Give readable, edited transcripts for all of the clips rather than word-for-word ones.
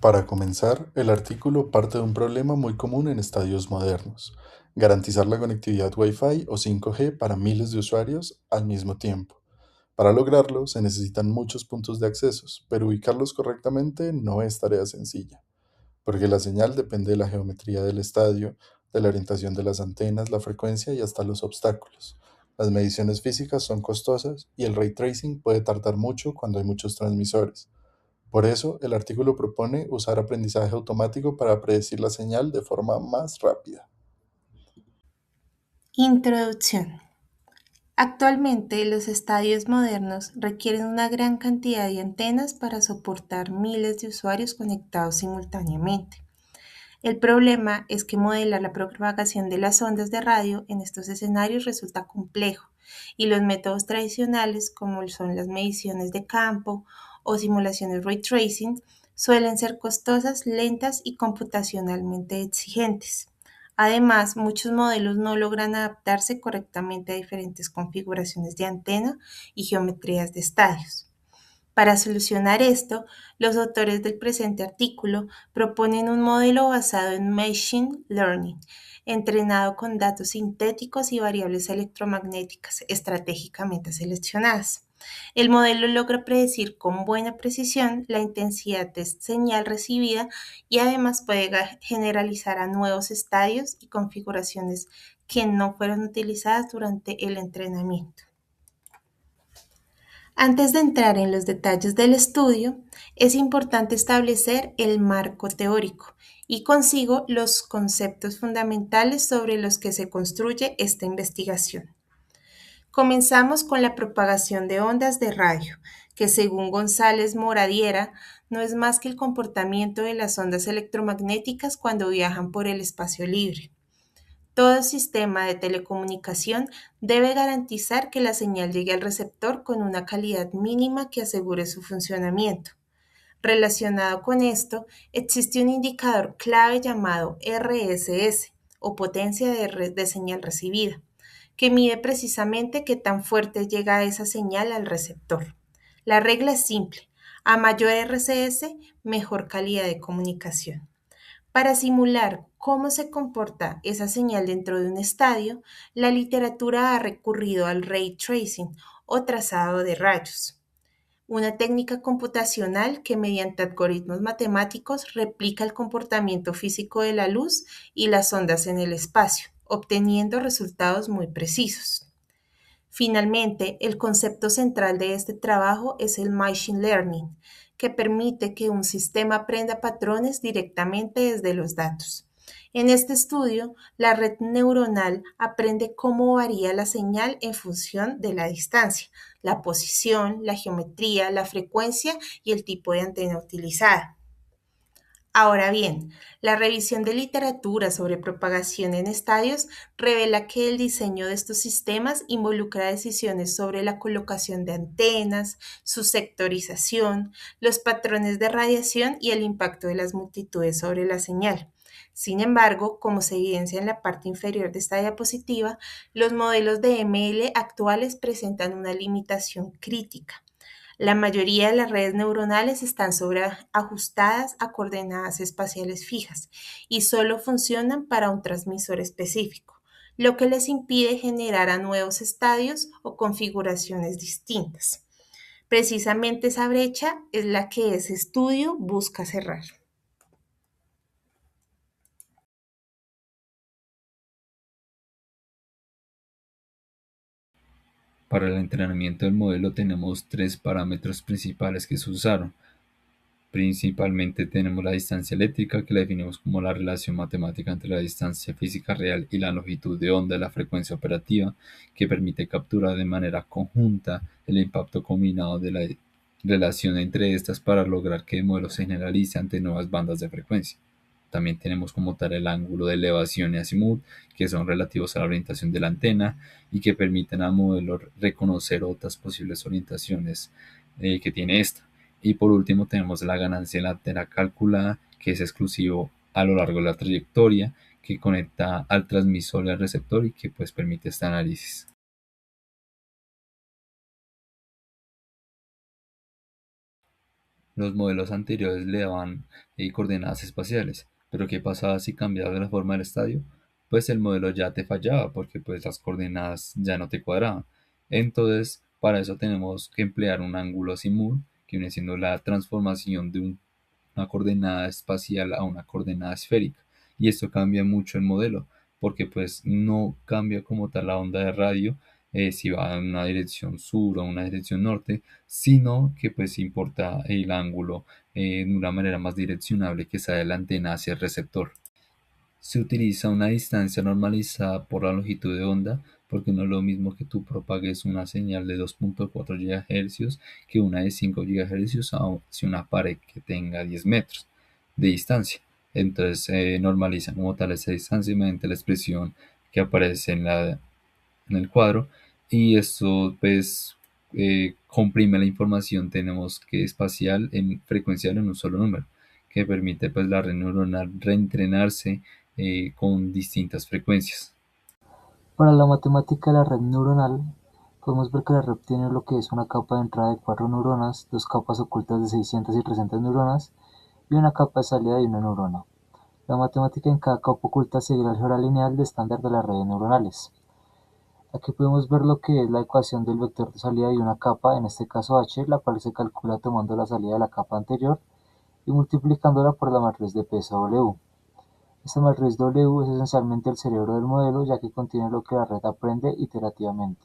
Para comenzar, el artículo parte de un problema muy común en estadios modernos: garantizar la conectividad Wi-Fi o 5G para miles de usuarios al mismo tiempo. Para lograrlo, se necesitan muchos puntos de accesos, pero ubicarlos correctamente no es tarea sencilla, porque la señal depende de la geometría del estadio, de la orientación de las antenas, la frecuencia y hasta los obstáculos. Las mediciones físicas son costosas y el ray tracing puede tardar mucho cuando hay muchos transmisores. Por eso, el artículo propone usar aprendizaje automático para predecir la señal de forma más rápida. Introducción. Actualmente, los estadios modernos requieren una gran cantidad de antenas para soportar miles de usuarios conectados simultáneamente. El problema es que modelar la propagación de las ondas de radio en estos escenarios resulta complejo y los métodos tradicionales, como son las mediciones de campo o simulaciones ray tracing, suelen ser costosas, lentas y computacionalmente exigentes. Además, muchos modelos no logran adaptarse correctamente a diferentes configuraciones de antena y geometrías de estadios. Para solucionar esto, los autores del presente artículo proponen un modelo basado en Machine Learning, entrenado con datos sintéticos y variables electromagnéticas estratégicamente seleccionadas. El modelo logra predecir con buena precisión la intensidad de señal recibida y además puede generalizar a nuevos estadios y configuraciones que no fueron utilizadas durante el entrenamiento. Antes de entrar en los detalles del estudio, es importante establecer el marco teórico y consigo los conceptos fundamentales sobre los que se construye esta investigación. Comenzamos con la propagación de ondas de radio, que según González Moradiera no es más que el comportamiento de las ondas electromagnéticas cuando viajan por el espacio libre. Todo sistema de telecomunicación debe garantizar que la señal llegue al receptor con una calidad mínima que asegure su funcionamiento. Relacionado con esto, existe un indicador clave llamado RSS o potencia de señal recibida, que mide precisamente qué tan fuerte llega esa señal al receptor. La regla es simple: a mayor RSS, mejor calidad de comunicación. Para simular cómo se comporta esa señal dentro de un estadio, la literatura ha recurrido al ray tracing o trazado de rayos, una técnica computacional que mediante algoritmos matemáticos replica el comportamiento físico de la luz y las ondas en el espacio, obteniendo resultados muy precisos. Finalmente, el concepto central de este trabajo es el Machine Learning, que permite que un sistema aprenda patrones directamente desde los datos. En este estudio, la red neuronal aprende cómo varía la señal en función de la distancia, la posición, la geometría, la frecuencia y el tipo de antena utilizada. Ahora bien, la revisión de literatura sobre propagación en estadios revela que el diseño de estos sistemas involucra decisiones sobre la colocación de antenas, su sectorización, los patrones de radiación y el impacto de las multitudes sobre la señal. Sin embargo, como se evidencia en la parte inferior de esta diapositiva, los modelos de ML actuales presentan una limitación crítica. La mayoría de las redes neuronales están sobreajustadas a coordenadas espaciales fijas y solo funcionan para un transmisor específico, lo que les impide generar a nuevos estadios o configuraciones distintas. Precisamente esa brecha es la que ese estudio busca cerrar. Para el entrenamiento del modelo tenemos tres parámetros principales que se usaron. Principalmente tenemos la distancia eléctrica, que la definimos como la relación matemática entre la distancia física real y la longitud de onda de la frecuencia operativa, que permite capturar de manera conjunta el impacto combinado de la relación entre estas para lograr que el modelo se generalice ante nuevas bandas de frecuencia. También tenemos como tal el ángulo de elevación y azimut, que son relativos a la orientación de la antena y que permiten al modelo reconocer otras posibles orientaciones que tiene esta. Y por último tenemos la ganancia de la antena calculada, que es exclusivo a lo largo de la trayectoria, que conecta al transmisor y al receptor y que pues permite este análisis. Los modelos anteriores le daban coordenadas espaciales, pero ¿qué pasaba si cambiabas la forma del estadio? Pues el modelo ya te fallaba porque pues las coordenadas ya no te cuadraban. Entonces, para eso tenemos que emplear un ángulo simul, que viene siendo la transformación de una coordenada espacial a una coordenada esférica. Y esto cambia mucho el modelo, porque pues no cambia como tal la onda de radio, si va en una dirección sur o una dirección norte, sino que pues importa el ángulo de una manera más direccionable que sea de la antena hacia el receptor. Se utiliza una distancia normalizada por la longitud de onda, porque no es lo mismo que tú propagues una señal de 2.4 GHz que una de 5 GHz hacia una pared que tenga 10 metros de distancia. Entonces se normaliza como tal esa distancia mediante la expresión que aparece en el cuadro, y esto pues comprime la información. Tenemos que espacial en frecuencial en un solo número, que permite pues la red neuronal reentrenarse con distintas frecuencias. Para la matemática de la red neuronal, podemos ver que la red tiene lo que es una capa de entrada de 4 neuronas, dos capas ocultas de 600 y 300 neuronas y una capa de salida de una neurona. La matemática en cada capa oculta sigue el álgebra lineal de estándar de las redes neuronales. Aquí podemos ver lo que es la ecuación del vector de salida de una capa, en este caso h, la cual se calcula tomando la salida de la capa anterior y multiplicándola por la matriz de peso W. Esta matriz W es esencialmente el cerebro del modelo, ya que contiene lo que la red aprende iterativamente.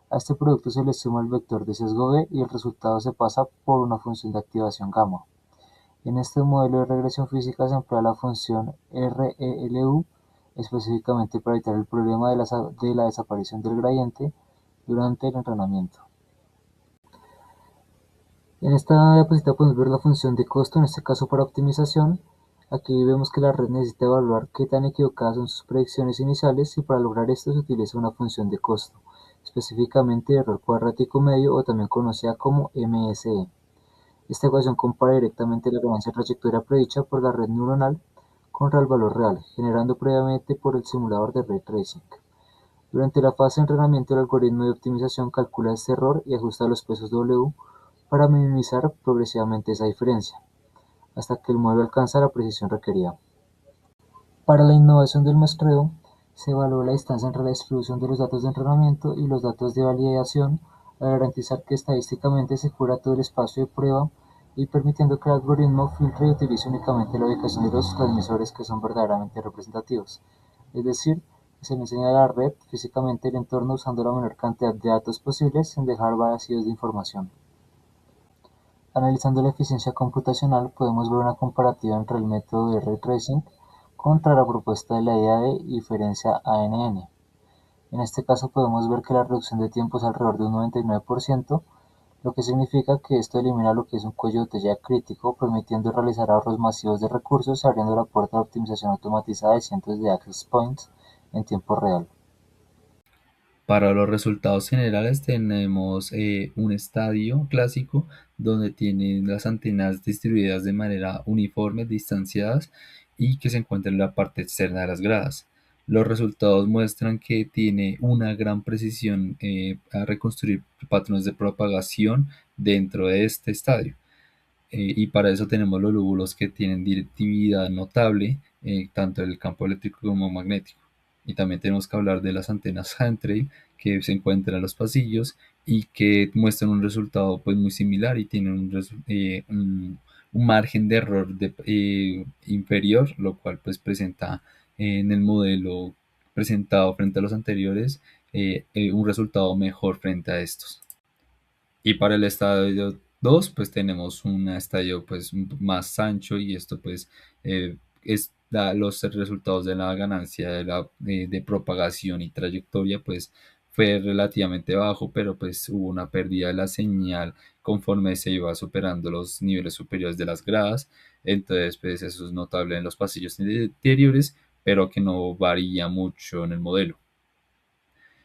A este producto se le suma el vector de sesgo B y el resultado se pasa por una función de activación gamma. En este modelo de regresión física se emplea la función ReLU específicamente para evitar el problema de la desaparición del gradiente durante el entrenamiento. En esta diapositiva podemos ver la función de costo, en este caso para optimización. Aquí vemos que la red necesita evaluar qué tan equivocadas son sus predicciones iniciales, y para lograr esto se utiliza una función de costo, específicamente de error cuadrático medio, o también conocida como MSE. Esta ecuación compara directamente la ganancia de trayectoria predicha por la red neuronal contra el valor real, generando previamente por el simulador de ray tracing. Durante la fase de entrenamiento, el algoritmo de optimización calcula este error y ajusta los pesos W para minimizar progresivamente esa diferencia, hasta que el modelo alcanza la precisión requerida. Para la innovación del muestreo, se evalúa la distancia entre la distribución de los datos de entrenamiento y los datos de validación, para garantizar que estadísticamente se cubra todo el espacio de prueba y permitiendo que el algoritmo filtre y utilice únicamente la ubicación de los transmisores que son verdaderamente representativos. Es decir, se le enseña a la red físicamente el entorno usando la menor cantidad de datos posibles sin dejar vacíos de información. Analizando la eficiencia computacional, podemos ver una comparativa entre el método de ray tracing contra la propuesta de la idea de inferencia ANN. En este caso podemos ver que la reducción de tiempo es alrededor de un 99%, lo que significa que esto elimina lo que es un cuello de botella crítico, permitiendo realizar ahorros masivos de recursos y abriendo la puerta a la optimización automatizada de cientos de access points en tiempo real. Para los resultados generales tenemos un estadio clásico donde tienen las antenas distribuidas de manera uniforme, distanciadas, y que se encuentran en la parte externa de las gradas. Los resultados muestran que tiene una gran precisión a reconstruir patrones de propagación dentro de este estadio. Y para eso tenemos los lóbulos que tienen directividad notable, tanto en el campo eléctrico como magnético. Y también tenemos que hablar de las antenas Hantrail que se encuentran en los pasillos y que muestran un resultado pues muy similar y tienen un margen de error inferior, lo cual pues presenta en el modelo presentado frente a los anteriores un resultado mejor frente a estos. Y para el estadio 2 pues tenemos un estadio pues más ancho, y esto pues da los resultados de la ganancia de propagación y trayectoria pues fue relativamente bajo, pero pues hubo una pérdida de la señal conforme se iba superando los niveles superiores de las gradas. Entonces pues eso es notable en los pasillos interiores, pero que no varía mucho en el modelo.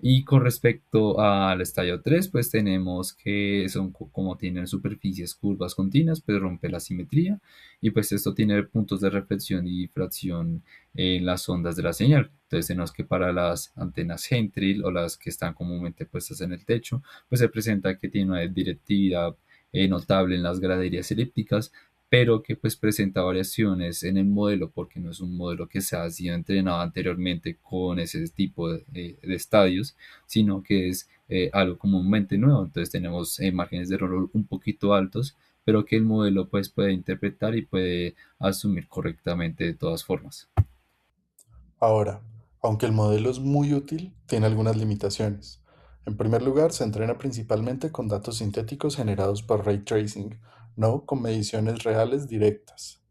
Y con respecto al estadio 3 pues tenemos que son como tienen superficies curvas continuas, pues rompe la simetría, y pues esto tiene puntos de reflexión y difracción en las ondas de la señal. Entonces tenemos que para las antenas Hentril o las que están comúnmente puestas en el techo, pues se presenta que tiene una directividad notable en las graderías elípticas, pero que pues presenta variaciones en el modelo porque no es un modelo que se ha sido entrenado anteriormente con ese tipo de estadios, sino que es algo comúnmente nuevo. Entonces tenemos márgenes de error un poquito altos, pero que el modelo pues puede interpretar y puede asumir correctamente de todas formas. Ahora, aunque el modelo es muy útil, tiene algunas limitaciones. En primer lugar, se entrena principalmente con datos sintéticos generados por ray tracing, no con mediciones reales directas.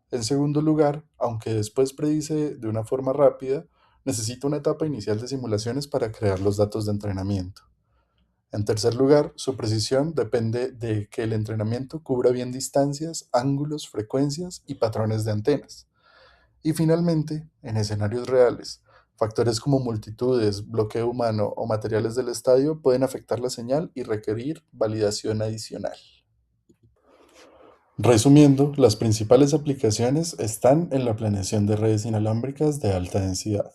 En segundo lugar, aunque después predice de una forma rápida, necesita una etapa inicial de simulaciones para crear los datos de entrenamiento. En tercer lugar, su precisión depende de que el entrenamiento cubra bien distancias, ángulos, frecuencias y patrones de antenas. Y finalmente, en escenarios reales, factores como multitudes, bloqueo humano o materiales del estadio pueden afectar la señal y requerir validación adicional. Resumiendo, las principales aplicaciones están en la planeación de redes inalámbricas de alta densidad.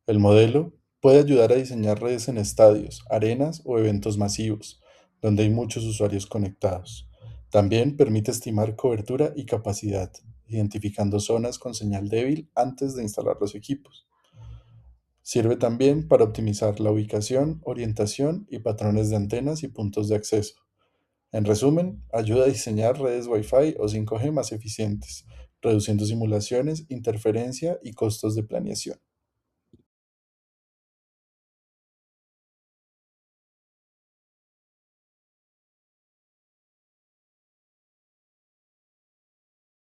El modelo puede ayudar a diseñar redes en estadios, arenas o eventos masivos, donde hay muchos usuarios conectados. También permite estimar cobertura y capacidad, identificando zonas con señal débil antes de instalar los equipos. Sirve también para optimizar la ubicación, orientación y patrones de antenas y puntos de acceso. En resumen, ayuda a diseñar redes Wi-Fi o 5G más eficientes, reduciendo simulaciones, interferencia y costos de planeación.